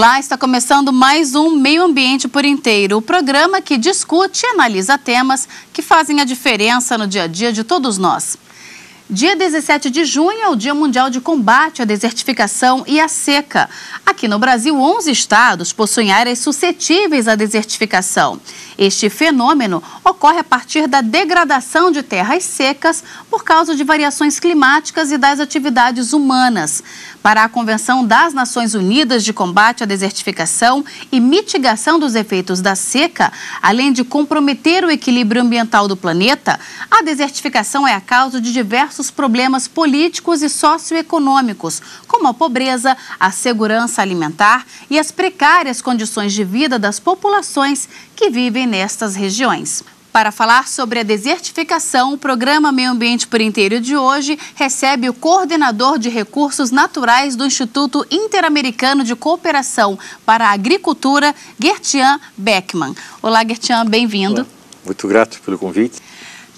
Olá, está começando mais um Meio Ambiente por Inteiro, o programa que discute e analisa temas que fazem a diferença no dia a dia de todos nós. Dia 17 de junho é o Dia Mundial de Combate à Desertificação e à Seca. Aqui no Brasil, 11 estados possuem áreas suscetíveis à desertificação. Este fenômeno ocorre a partir da degradação de terras secas por causa de variações climáticas e das atividades humanas. Para a Convenção das Nações Unidas de Combate à Desertificação e Mitigação dos Efeitos da Seca, além de comprometer o equilíbrio ambiental do planeta, a desertificação é a causa de diversos problemas políticos e socioeconômicos, como a pobreza, a segurança alimentar e as precárias condições de vida das populações que vivem nestas regiões. Para falar sobre a desertificação, o programa Meio Ambiente por Inteiro de hoje recebe o coordenador de recursos naturais do Instituto Interamericano de Cooperação para a Agricultura, Gertian Beckman. Olá, Gertian, bem-vindo. Muito grato pelo convite.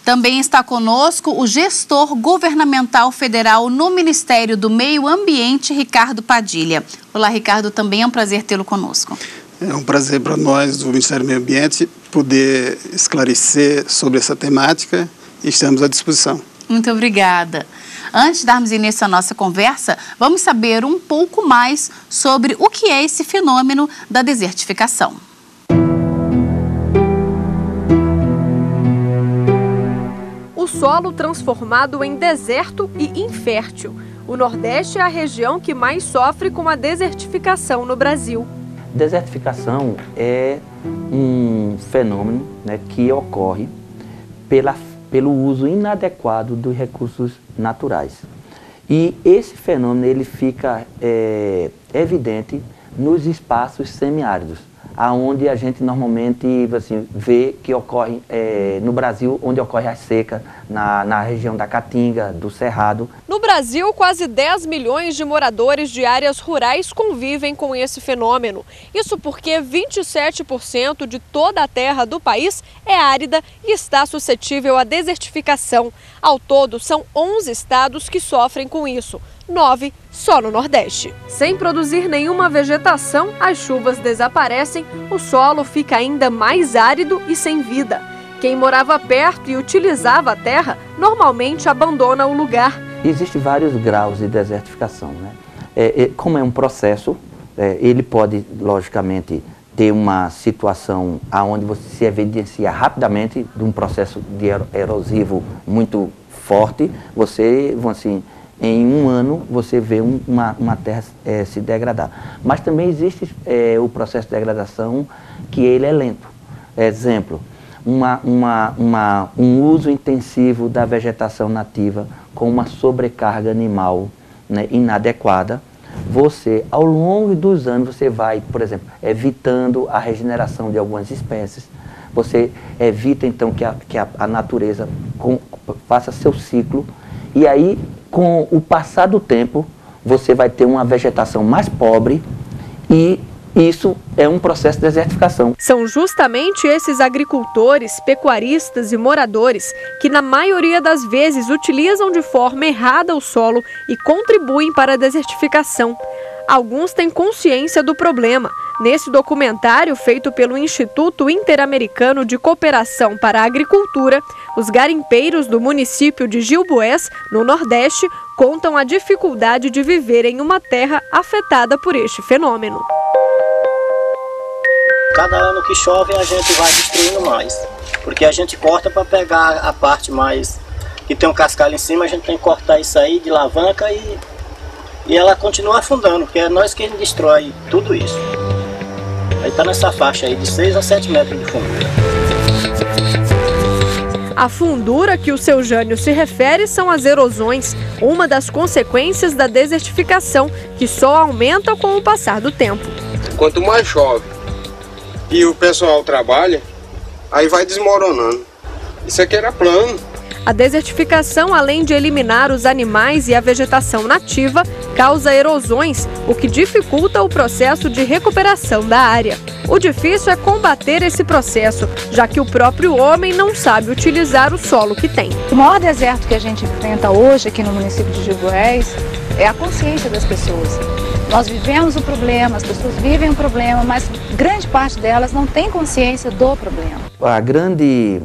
Também está conosco o gestor governamental federal no Ministério do Meio Ambiente, Ricardo Padilha. Olá, Ricardo, também é um prazer tê-lo conosco. É um prazer para nós do Ministério do Meio Ambiente poder esclarecer sobre essa temática e estamos à disposição. Muito obrigada. Antes de darmos início à nossa conversa, vamos saber um pouco mais sobre o que é esse fenômeno da desertificação. O solo transformado em deserto e infértil. O Nordeste é a região que mais sofre com a desertificação no Brasil. Desertificação é um fenômeno, que ocorre pelo uso inadequado dos recursos naturais. E esse fenômeno ele fica evidente nos espaços semiáridos, aonde a gente normalmente vê que ocorre no Brasil, onde ocorre a seca, na região da Caatinga, do Cerrado. No Brasil, quase 10 milhões de moradores de áreas rurais convivem com esse fenômeno. Isso porque 27% de toda a terra do país é árida e está suscetível à desertificação. Ao todo, são 11 estados que sofrem com isso. 9 só no Nordeste. Sem produzir nenhuma vegetação, as chuvas desaparecem, o solo fica ainda mais árido e sem vida. Quem morava perto e utilizava a terra, normalmente abandona o lugar. Existem vários graus de desertificação, como é um processo, ele pode, logicamente, ter uma situação onde você se evidencia rapidamente de um processo de erosivo muito forte, em um ano você vê uma terra se degradar. Mas também existe o processo de degradação que ele é lento. Exemplo, um uso intensivo da vegetação nativa com uma sobrecarga animal inadequada. Você, ao longo dos anos, você vai, por exemplo, evitando a regeneração de algumas espécies. Você evita, então, que a natureza faça seu ciclo. E aí, com o passar do tempo, você vai ter uma vegetação mais pobre e isso é um processo de desertificação. São justamente esses agricultores, pecuaristas e moradores que, na maioria das vezes, utilizam de forma errada o solo e contribuem para a desertificação. Alguns têm consciência do problema. Nesse documentário feito pelo Instituto Interamericano de Cooperação para a Agricultura, os garimpeiros do município de Gilboés, no Nordeste, contam a dificuldade de viver em uma terra afetada por este fenômeno. Cada ano que chove a gente vai destruindo mais, porque a gente corta para pegar a parte mais que tem um cascalho em cima, a gente tem que cortar isso aí de alavanca e ela continua afundando, porque é nós que destrói tudo isso. Aí está nessa faixa aí de 6 a 7 metros de fundura. A fundura que o seu Jânio se refere são as erosões, uma das consequências da desertificação, que só aumenta com o passar do tempo. Quanto mais chove e o pessoal trabalha, aí vai desmoronando. Isso aqui era plano. A desertificação, além de eliminar os animais e a vegetação nativa, causa erosões, o que dificulta o processo de recuperação da área. O difícil é combater esse processo, já que o próprio homem não sabe utilizar o solo que tem. O maior deserto que a gente enfrenta hoje aqui no município de Gilboés é a consciência das pessoas. Nós vivemos o problema, as pessoas vivem o problema, mas grande parte delas não tem consciência do problema. A grande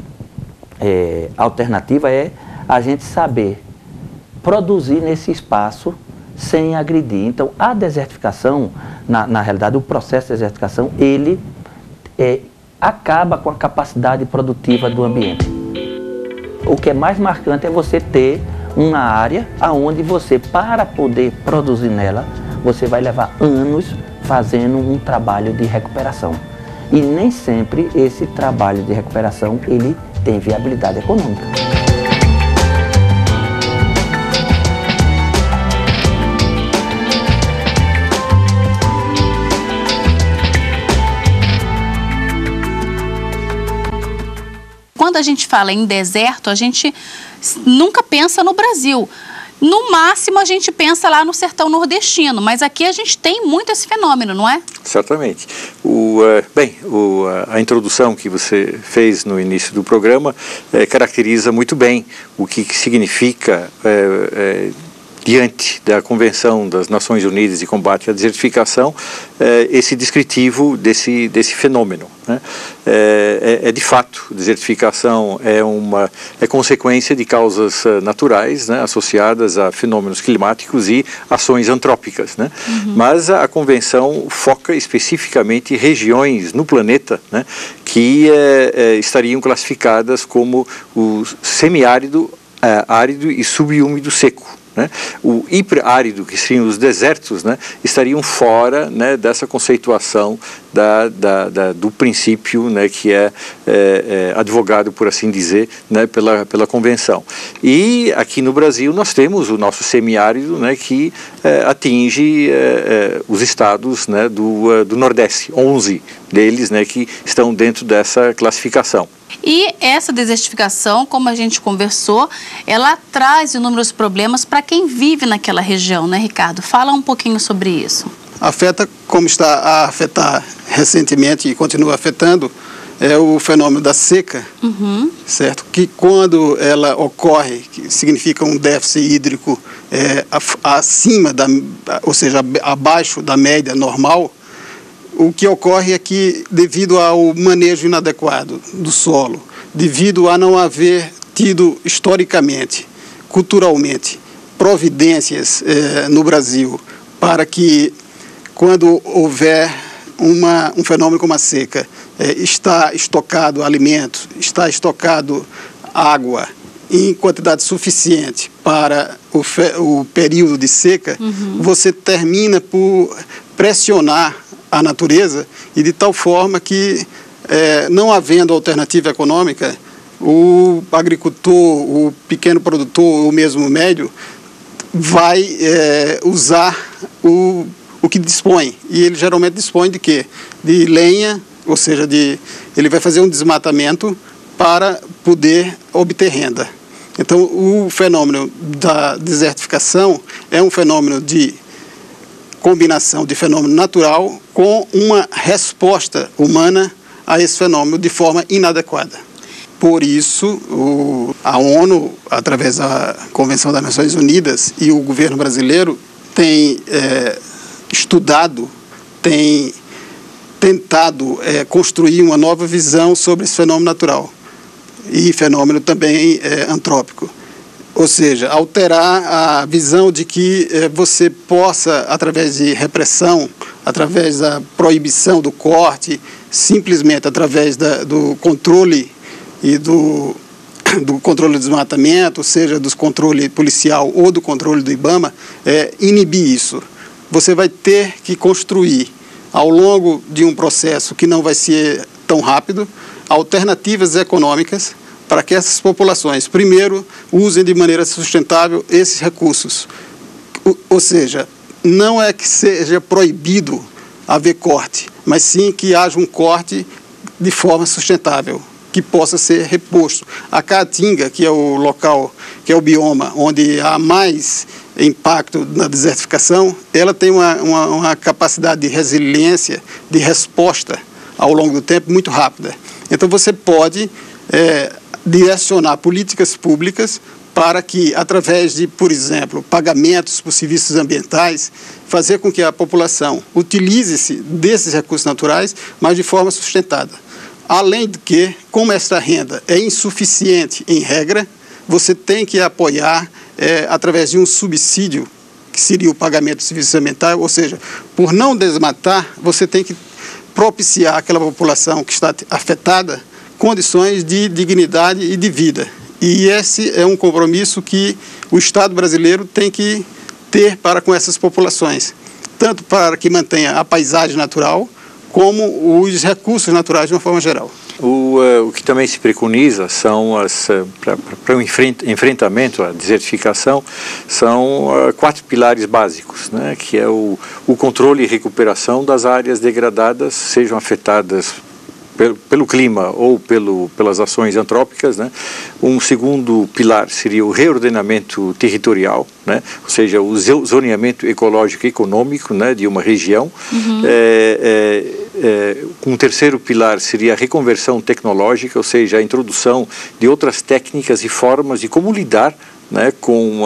alternativa é a gente saber produzir nesse espaço sem agredir. Então, a desertificação, na realidade, o processo de desertificação, ele acaba com a capacidade produtiva do ambiente. O que é mais marcante é você ter uma área onde você, para poder produzir nela, você vai levar anos fazendo um trabalho de recuperação. E nem sempre esse trabalho de recuperação, ele tem viabilidade econômica. Quando a gente fala em deserto, a gente nunca pensa no Brasil. No máximo, a gente pensa lá no sertão nordestino, mas aqui a gente tem muito esse fenômeno, não é? Certamente. A introdução que você fez no início do programa caracteriza muito bem o que significa diante da Convenção das Nações Unidas de Combate à Desertificação, esse descritivo desse fenômeno, né? De fato, desertificação é consequência de causas naturais, né, associadas a fenômenos climáticos e ações antrópicas, né? Mas a Convenção foca especificamente regiões no planeta, né, que estariam classificadas como o semiárido, árido e subúmido seco. Né? O hiperárido, que seriam os desertos, né, estariam fora, né, dessa conceituação do princípio, né, que é advogado, por assim dizer, né, pela Convenção. E aqui no Brasil nós temos o nosso semiárido, né, que atinge os estados, né, do Nordeste, 11 deles, né, que estão dentro dessa classificação. E essa desertificação, como a gente conversou, ela traz inúmeros problemas para quem vive naquela região, né, Ricardo? Fala um pouquinho sobre isso. Afeta, como está a afetar recentemente e continua afetando, é o fenômeno da seca, certo? Que quando ela ocorre, que significa um déficit hídrico acima, ou seja, abaixo da média normal, o que ocorre é que, devido ao manejo inadequado do solo, devido a não haver tido historicamente, culturalmente, providências no Brasil para que, quando houver um fenômeno como a seca, está estocado alimento, está estocado água em quantidade suficiente para o período de seca, você termina por pressionar a natureza, e de tal forma que, não havendo alternativa econômica, o agricultor, o pequeno produtor, ou mesmo o médio, vai usar o que dispõe. E ele geralmente dispõe de quê? De lenha, ou seja, ele vai fazer um desmatamento para poder obter renda. Então, o fenômeno da desertificação é um fenômeno de combinação de fenômeno natural com uma resposta humana a esse fenômeno de forma inadequada. Por isso, a ONU, através da Convenção das Nações Unidas, e o governo brasileiro tem estudado, tem tentado construir uma nova visão sobre esse fenômeno natural e fenômeno também antrópico. Ou seja, alterar a visão de que você possa, através de repressão, através da proibição do corte, simplesmente através do controle e do controle do desmatamento, seja do controle policial ou do controle do IBAMA, inibir isso. Você vai ter que construir, ao longo de um processo que não vai ser tão rápido, alternativas econômicas para que essas populações, primeiro, usem de maneira sustentável esses recursos. Ou seja, não é que seja proibido haver corte, mas sim que haja um corte de forma sustentável, que possa ser reposto. A Caatinga, que é o local, que é o bioma onde há mais impacto na desertificação, ela tem uma capacidade de resiliência, de resposta ao longo do tempo muito rápida. Então você pode direcionar políticas públicas para que, através de, por exemplo, pagamentos por serviços ambientais, fazer com que a população utilize-se desses recursos naturais, mas de forma sustentada. Além de que, como esta renda é insuficiente em regra, você tem que apoiar através de um subsídio, que seria o pagamento de serviços ambientais, ou seja, por não desmatar, você tem que propiciar àquela população que está afetada condições de dignidade e de vida. E esse é um compromisso que o Estado brasileiro tem que ter para com essas populações, tanto para que mantenha a paisagem natural, como os recursos naturais de uma forma geral. O que também se preconiza são para o enfrentamento à desertificação, são 4 pilares básicos, né, que é o controle e recuperação das áreas degradadas, sejam afetadas pelo clima ou pelas ações antrópicas, né? Um segundo pilar seria o reordenamento territorial, né? Ou seja, o zoneamento ecológico e econômico, né, de uma região. Um terceiro pilar seria a reconversão tecnológica, ou seja, a introdução de outras técnicas e formas de como lidar, né, com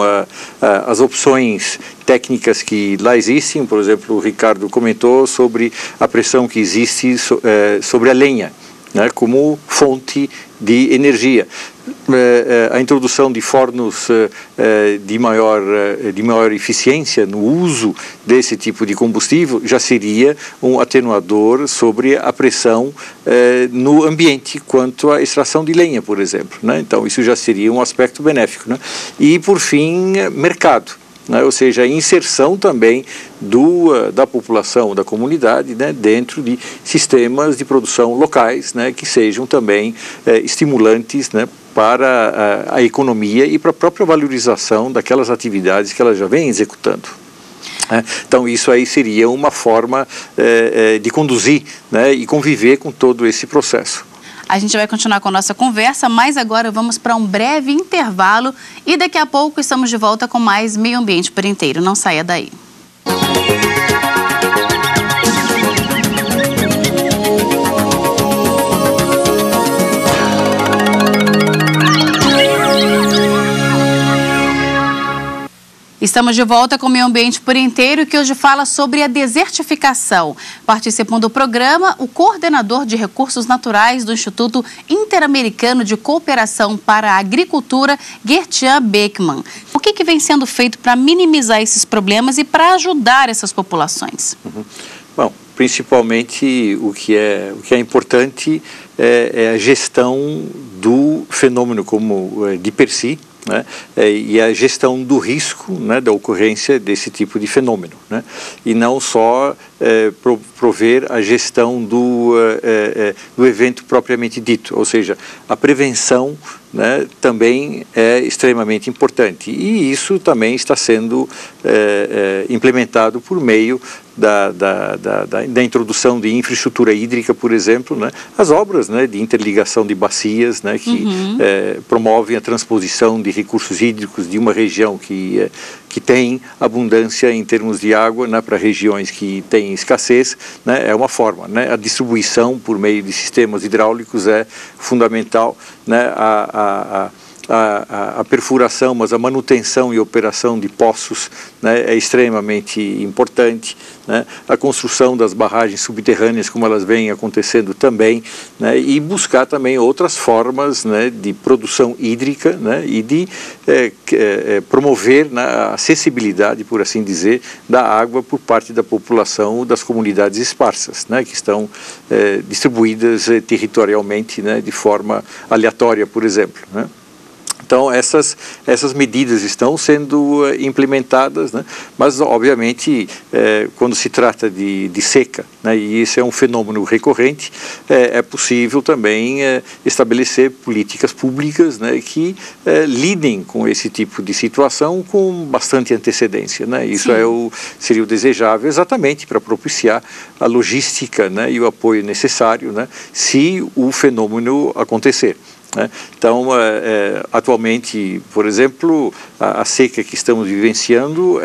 as opções técnicas que lá existem. Por exemplo, o Ricardo comentou sobre a pressão que existe sobre a lenha, né, como fonte de energia. A introdução de fornos de maior eficiência no uso desse tipo de combustível já seria um atenuador sobre a pressão no ambiente quanto à extração de lenha, por exemplo, né? Então isso já seria um aspecto benéfico, né? E por fim, mercado, né? Ou seja, a inserção também da população, da comunidade, né, dentro de sistemas de produção locais, né, que sejam também estimulantes, né, para a economia e para a própria valorização daquelas atividades que ela já vem executando. Então isso aí seria uma forma de conduzir, né, e conviver com todo esse processo. A gente vai continuar com a nossa conversa, mas agora vamos para um breve intervalo e daqui a pouco estamos de volta com mais Meio Ambiente por Inteiro. Não saia daí. Estamos de volta com o Meio Ambiente por Inteiro, que hoje fala sobre a desertificação. Participam do programa o coordenador de recursos naturais do Instituto Interamericano de Cooperação para a Agricultura, Gertian Beckman. O que vem sendo feito para minimizar esses problemas e para ajudar essas populações? Bom, principalmente o que é importante é a gestão do fenômeno como de per si, né, e a gestão do risco, né, da ocorrência desse tipo de fenômeno, né, e não só prover a gestão do evento propriamente dito, ou seja, a prevenção, né, também é extremamente importante, e isso também está sendo implementado por meio da introdução de infraestrutura hídrica, por exemplo, né, as obras, né, de interligação de bacias, né, que promovem a transposição de recursos hídricos de uma região que tem abundância em termos de água, né, para regiões que têm escassez, né, é uma forma, né, a distribuição por meio de sistemas hidráulicos é fundamental, né, a perfuração, mas a manutenção e operação de poços, né, é extremamente importante, né, a construção das barragens subterrâneas, como elas vêm acontecendo também, né, e buscar também outras formas, né, de produção hídrica, né, e de promover, né, a acessibilidade, por assim dizer, da água por parte da população das comunidades esparsas, né, que estão distribuídas territorialmente, né, de forma aleatória, por exemplo, né. Então, essas medidas estão sendo implementadas, né? Mas, obviamente, quando se trata de seca, né, e esse é um fenômeno recorrente, é possível também estabelecer políticas públicas, né, que lidem com esse tipo de situação com bastante antecedência, né? Isso seria o desejável exatamente para propiciar a logística, né, e o apoio necessário, né, se o fenômeno acontecer. Então, atualmente, por exemplo, a seca que estamos vivenciando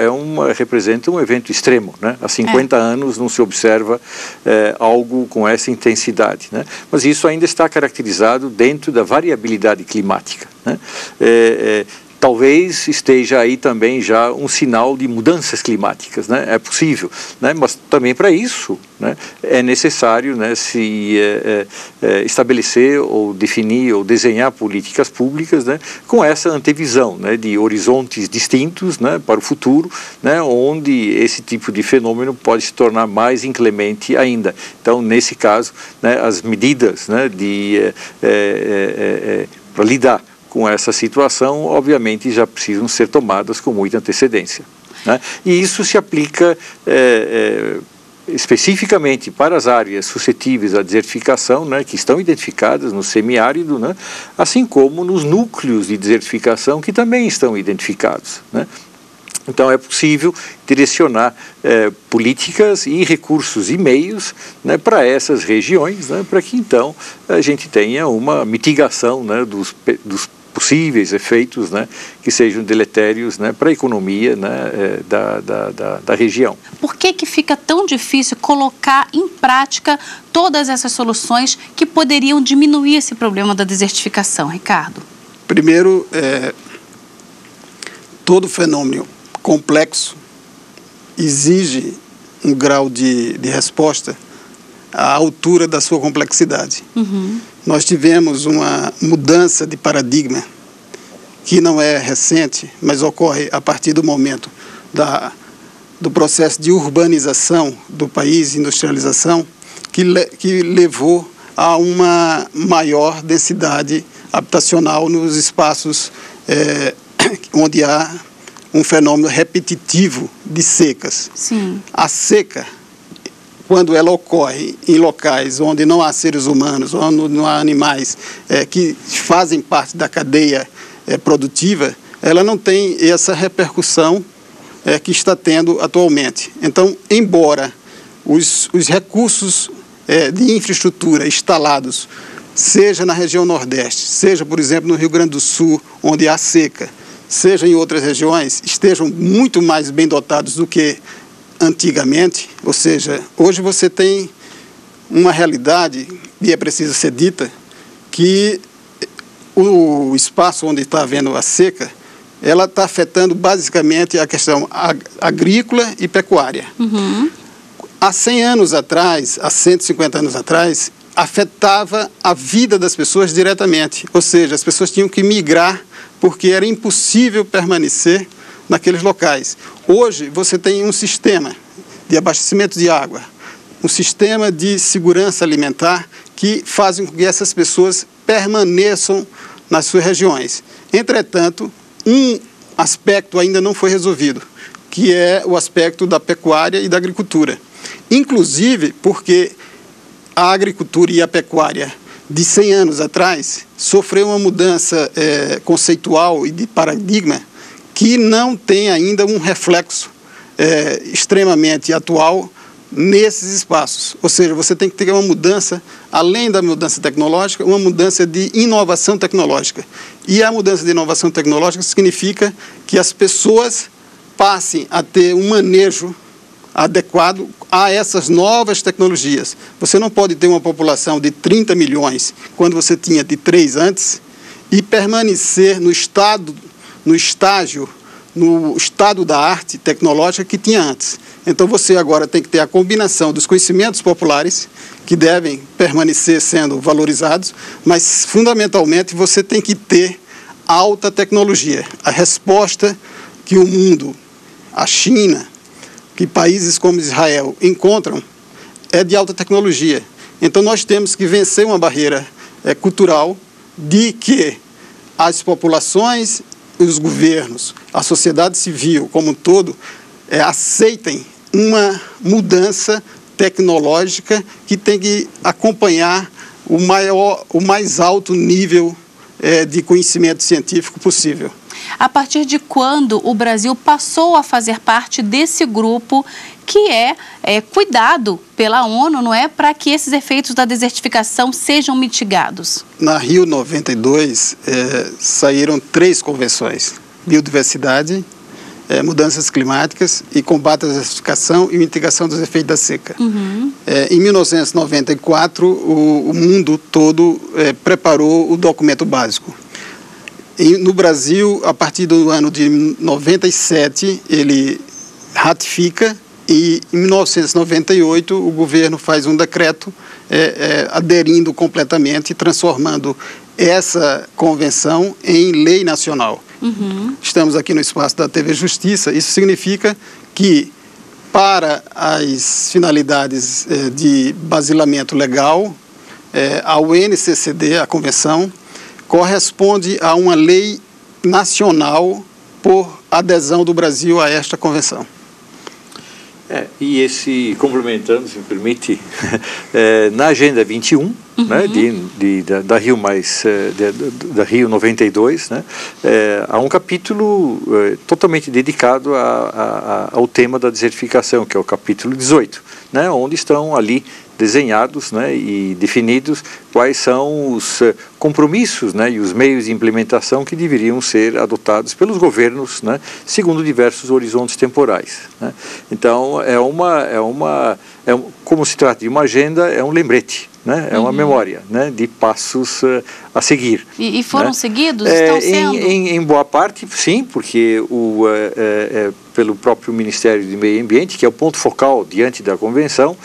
representa um evento extremo, né? Há 50 anos não se observa algo com essa intensidade, né? Mas isso ainda está caracterizado dentro da variabilidade climática, né? talvez esteja aí também já um sinal de mudanças climáticas, né? É possível, né? Mas também para isso, né, é necessário, né, se estabelecer ou definir ou desenhar políticas públicas, né, com essa antevisão, né, de horizontes distintos, né, para o futuro, né, onde esse tipo de fenômeno pode se tornar mais inclemente ainda. Então, nesse caso, né, as medidas, né, para lidar com essa situação, obviamente, já precisam ser tomadas com muita antecedência, né? E isso se aplica especificamente para as áreas suscetíveis à desertificação, né, que estão identificadas no semiárido, né, assim como nos núcleos de desertificação que também estão identificados, né? Então é possível direcionar políticas e recursos e meios, né, para essas regiões, né, para que então a gente tenha uma mitigação, né, dos possíveis efeitos, né, que sejam deletérios, né, para a economia, né, da região. Por que fica tão difícil colocar em prática todas essas soluções que poderiam diminuir esse problema da desertificação, Ricardo? Primeiro, todo fenômeno complexo exige um grau de resposta à altura da sua complexidade. Uhum. Nós tivemos uma mudança de paradigma que não é recente, mas ocorre a partir do momento do processo de urbanização do país, industrialização, que levou a uma maior densidade habitacional nos espaços onde há um fenômeno repetitivo de secas. Sim. A seca, quando ela ocorre em locais onde não há seres humanos, onde não há animais que fazem parte da cadeia produtiva, ela não tem essa repercussão que está tendo atualmente. Então, embora os recursos de infraestrutura instalados, seja na região Nordeste, seja, por exemplo, no Rio Grande do Sul, onde há seca, seja em outras regiões, estejam muito mais bem dotados do que antigamente, ou seja, hoje você tem uma realidade, e é preciso ser dita, que o espaço onde está havendo a seca, ela está afetando basicamente a questão agrícola e pecuária. Uhum. Há 100 anos atrás, há 150 anos atrás, afetava a vida das pessoas diretamente, ou seja, as pessoas tinham que migrar porque era impossível permanecer naqueles locais. Hoje você tem um sistema de abastecimento de água, um sistema de segurança alimentar que fazem com que essas pessoas permaneçam nas suas regiões. Entretanto, um aspecto ainda não foi resolvido, que é o aspecto da pecuária e da agricultura. Inclusive porque a agricultura e a pecuária de 100 anos atrás sofreu uma mudança conceitual e de paradigma que não tem ainda um reflexo extremamente atual nesses espaços. Ou seja, você tem que ter uma mudança, além da mudança tecnológica, uma mudança de inovação tecnológica. E a mudança de inovação tecnológica significa que as pessoas passem a ter um manejo adequado a essas novas tecnologias. Você não pode ter uma população de 30 milhões, quando você tinha de 3 antes, e permanecer no estágio da arte tecnológica que tinha antes. Então você agora tem que ter a combinação dos conhecimentos populares, que devem permanecer sendo valorizados, mas fundamentalmente você tem que ter alta tecnologia. A resposta que o mundo, a China, que países como Israel encontram é de alta tecnologia. Então nós temos que vencer uma barreira cultural de que as populações, os governos, a sociedade civil como um todo aceitem uma mudança tecnológica que tem que acompanhar o mais alto nível de conhecimento científico possível. A partir de quando o Brasil passou a fazer parte desse grupo que é cuidado pela ONU, não é, para que esses efeitos da desertificação sejam mitigados? Na Rio 92 saíram 3 convenções: biodiversidade, mudanças climáticas e combate à desertificação e mitigação dos efeitos da seca. Uhum. Em 1994, o mundo todo preparou o documento básico. No Brasil, a partir do ano de 97, ele ratifica e em 1998 o governo faz um decreto aderindo completamente, transformando essa convenção em lei nacional. Estamos aqui no espaço da TV Justiça. Isso significa que, para as finalidades de basilamento legal, a UNCCD, a convenção, corresponde a uma lei nacional por adesão do Brasil a esta convenção. E esse, complementando, se me permite, na Agenda 21, né, da Rio da Rio 92, né, há um capítulo totalmente dedicado ao tema da desertificação, que é o capítulo 18, né, onde estão ali desenhados, né, e definidos quais são os compromissos, né, e os meios de implementação que deveriam ser adotados pelos governos, né, segundo diversos horizontes temporais, né. Então, como se trata de uma agenda, é um lembrete, né, é uma memória, né, de passos a seguir. E foram, né, seguidos? Estão sendo? Em boa parte, sim, porque pelo próprio Ministério do Meio Ambiente, que é o ponto focal diante da convenção,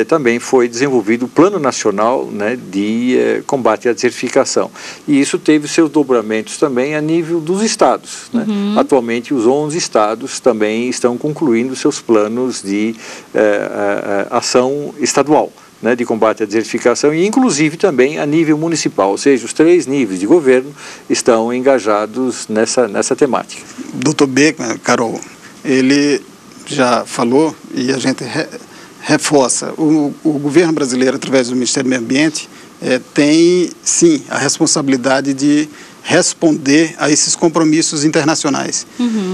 também foi desenvolvido o Plano Nacional, né, de combate à desertificação. E isso teve seus dobramentos também a nível dos estados, né? Atualmente, os 11 estados também estão concluindo seus planos de ação estadual, né, de combate à desertificação, e inclusive também a nível municipal, ou seja, os 3 níveis de governo estão engajados nessa temática. Dr. Beckmann, Carol, ele já falou e a gente reforça, o governo brasileiro, através do Ministério do Meio Ambiente, tem sim a responsabilidade de responder a esses compromissos internacionais,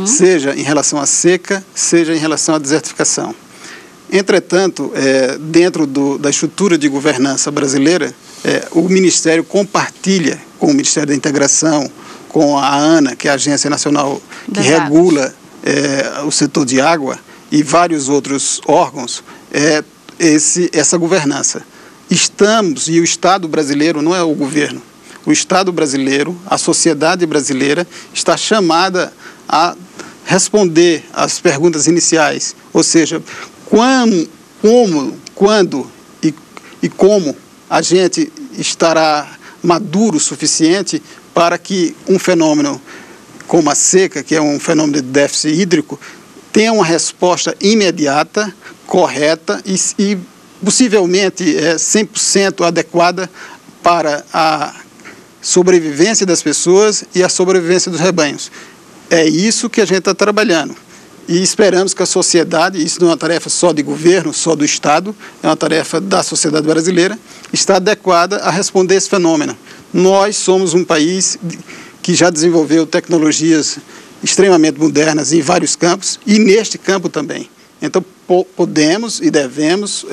seja em relação à seca, seja em relação à desertificação. Entretanto, dentro da estrutura de governança brasileira, o Ministério compartilha com o Ministério da Integração, com a ANA, que é a Agência Nacional que regula o setor de água, e vários outros órgãos, essa governança. E o Estado brasileiro não é o governo. O Estado brasileiro, a sociedade brasileira, está chamada a responder às perguntas iniciais, ou seja, quando e como a gente estará maduro o suficiente para que um fenômeno como a seca, que é um fenômeno de déficit hídrico, tenha uma resposta imediata, correta e possivelmente 100% adequada para a sobrevivência das pessoas e a sobrevivência dos rebanhos. É isso que a gente está trabalhando. E esperamos que a sociedade, isso não é uma tarefa só de governo, só do Estado, é uma tarefa da sociedade brasileira, está adequada a responder esse fenômeno. Nós somos um país que já desenvolveu tecnologias extremamente modernas em vários campos, e neste campo também. Então, podemos e devemos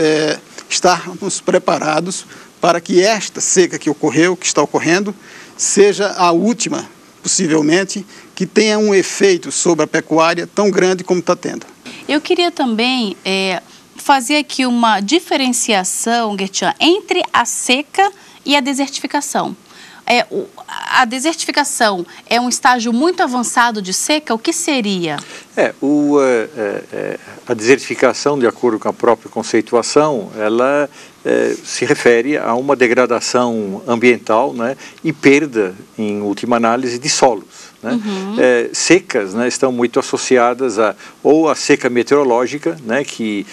estarmos preparados para que esta seca que está ocorrendo, seja a última, possivelmente, que tenha um efeito sobre a pecuária tão grande como está tendo. Eu queria também fazer aqui uma diferenciação, Guertian, entre a seca e a desertificação. A desertificação é um estágio muito avançado de seca? O que seria? A desertificação, de acordo com a própria conceituação, ela se refere a uma degradação ambiental, né, e perda, em última análise, de solos. Né? Secas, né, estão muito associadas ou a seca meteorológica, né, que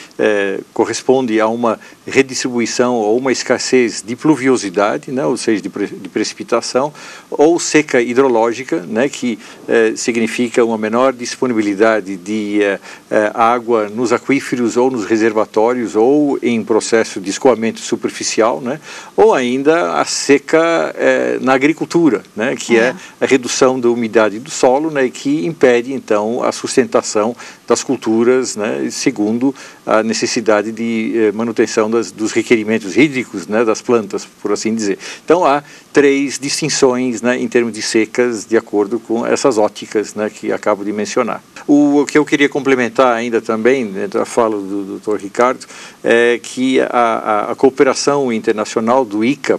corresponde a uma redistribuição ou uma escassez de pluviosidade, né, ou seja, de precipitação, ou seca hidrológica, né, que significa uma menor disponibilidade de água nos aquíferos ou nos reservatórios ou em processo de escoamento superficial, né, ou ainda a seca na agricultura, né, que é a redução da umidade do solo, né, que impede então a sustentação das culturas, né, segundo a necessidade de manutenção dos requerimentos hídricos, né, das plantas, por assim dizer. Então há 3 distinções, né, em termos de secas, de acordo com essas óticas, né, que acabo de mencionar. O que eu queria complementar ainda também, dentro da fala do Dr. Ricardo, é que a cooperação internacional do ICA,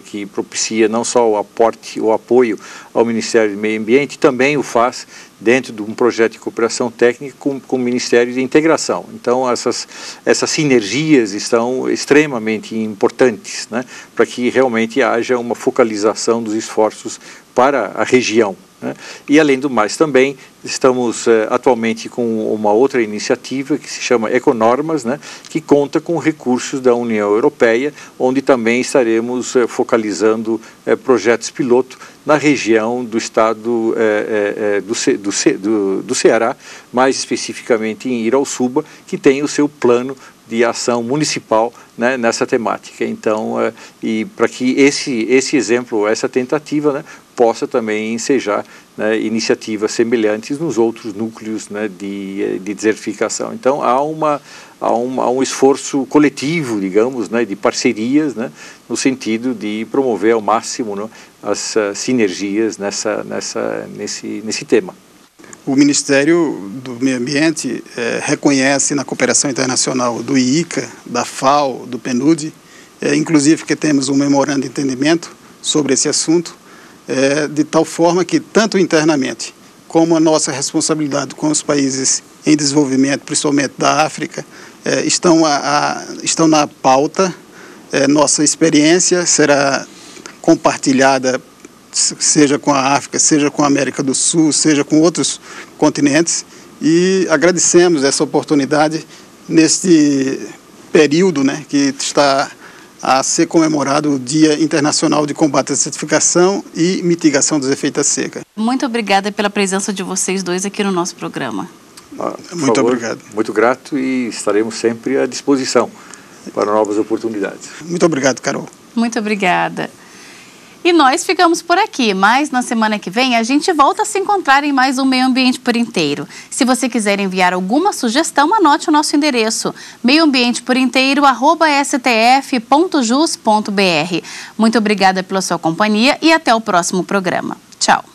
que propicia não só o aporte, o apoio ao Ministério do Meio Ambiente, também o faz dentro de um projeto de cooperação técnica com o Ministério de Integração. Então, essas sinergias estão extremamente importantes, né, para que realmente haja uma focalização dos esforços para a região, né? E, além do mais, também estamos atualmente com uma outra iniciativa que se chama Econormas, né, que conta com recursos da União Europeia, onde também estaremos focalizando projetos piloto na região do estado do Ceará, mais especificamente em Irauçuba, que tem o seu plano de ação municipal, né, nessa temática. Então, e para que esse exemplo, essa tentativa, né, possa também ensejar, né, iniciativas semelhantes nos outros núcleos, né, de desertificação. Então, há um esforço coletivo, digamos, né, de parcerias, né, no sentido de promover ao máximo, né, as sinergias nesse tema. O Ministério do Meio Ambiente reconhece na cooperação internacional do IICA, da FAO, do PNUD, inclusive que temos um memorando de entendimento sobre esse assunto, de tal forma que tanto internamente como a nossa responsabilidade com os países em desenvolvimento, principalmente da África, estão na pauta. Nossa experiência será compartilhada, seja com a África, seja com a América do Sul, seja com outros continentes, e agradecemos essa oportunidade neste período, né, que está a ser comemorado o Dia Internacional de Combate à Desertificação e Mitigação dos Efeitos da Seca. Muito obrigada pela presença de vocês dois aqui no nosso programa. Muito obrigado. Muito grato, e estaremos sempre à disposição para novas oportunidades. Muito obrigado, Carol. Muito obrigada. E nós ficamos por aqui, mas na semana que vem a gente volta a se encontrar em mais um Meio Ambiente por Inteiro. Se você quiser enviar alguma sugestão, anote o nosso endereço, meioambienteporinteiro@stf.jus.br. Muito obrigada pela sua companhia e até o próximo programa. Tchau.